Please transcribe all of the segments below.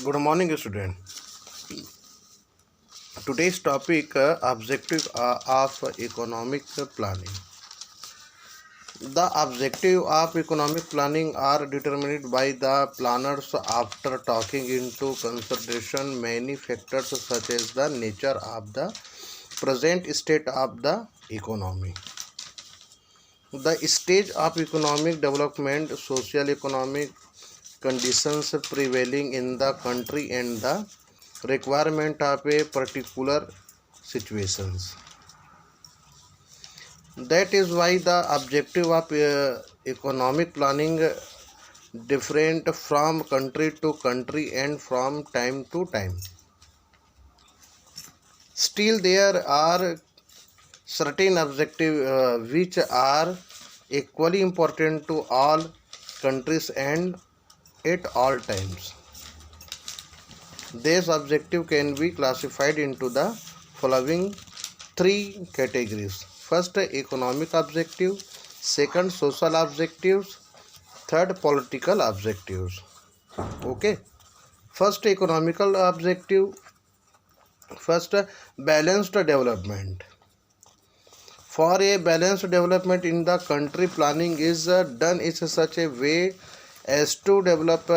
Good morning, student. Today's topic objective of economic planning. The objective of economic planning are determined by the planners after taking into consideration many factors such as the nature of the present state of the economy, the stage of economic development, social economic conditions prevailing in the country, and the requirement of a particular situations. That is why the objective of economic planning different from country to country and from time to time. Still, there are certain objectives which are equally important to all countries and at all times. This objective can be classified into the following three categories. First, economic objective. Second, social objectives. Third, political objectives. Okay. First, economical objective. First, balanced development. For a balanced development in the country, planning is done in such a way as to develop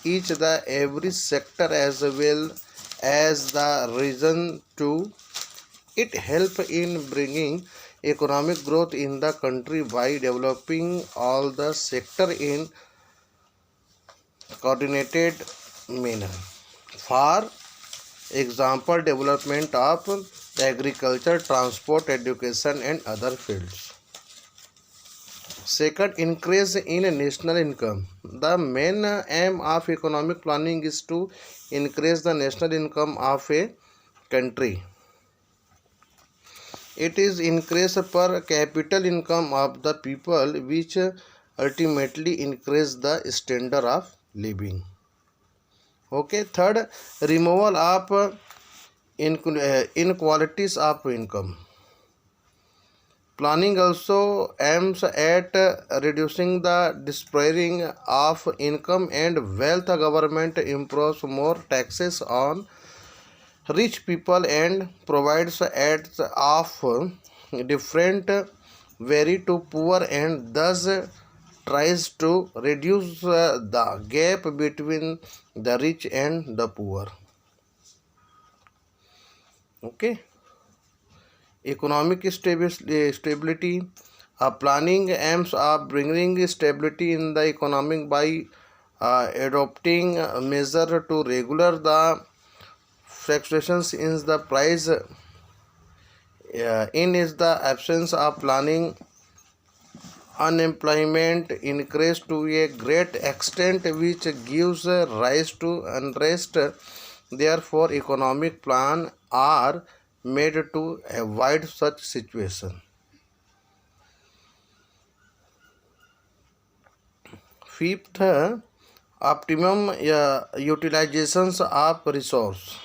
each the every sector as well as the region to it help in bringing economic growth in the country by developing all the sector in coordinated manner. For example, development of agriculture, transport, education and other fields. Second, increase in national income. The main aim of economic planning is to increase the national income of a country. It is increase per capita income of the people which ultimately increase the standard of living. Okay. Third, removal of inequalities of income. Planning also aims at reducing the disparity of income and wealth. Government improves more taxes on rich people and provides aids of different vary to poor and thus tries to reduce the gap between the rich and the poor. Okay. Economic stability. Planning aims at bringing stability in the economy by adopting measures to regulate the fluctuations in the price. In is the absence of planning, unemployment increase to a great extent which gives rise to unrest. Therefore, economic plan are made to avoid such situation. Fifth, optimum utilizations of resource.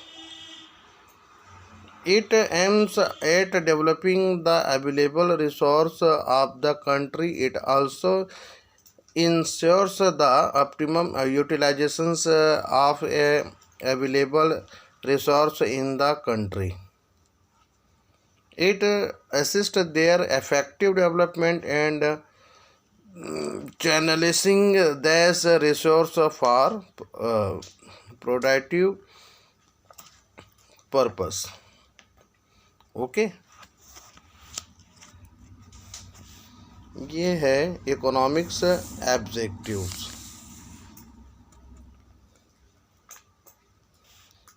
It aims at developing the available resource of the country. It also ensures the optimum utilizations of a available resource in the country. It assists their effective development and channelizing this resource for productive purpose. Okay. ये है economics objectives.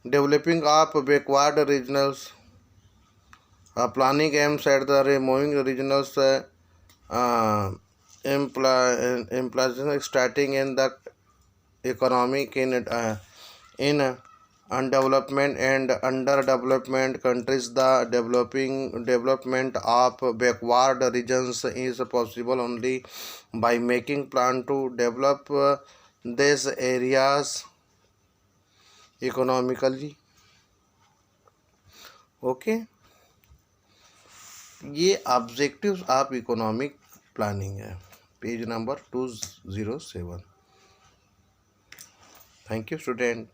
Developing of backward regionals. Planning aims at the removing regionals implantation starting in the economic in undevelopment and underdevelopment countries. The development of backward regions is possible only by making plan to develop these areas economically. Okay. ये objectives of economic planning है, page number 207. Thank you student.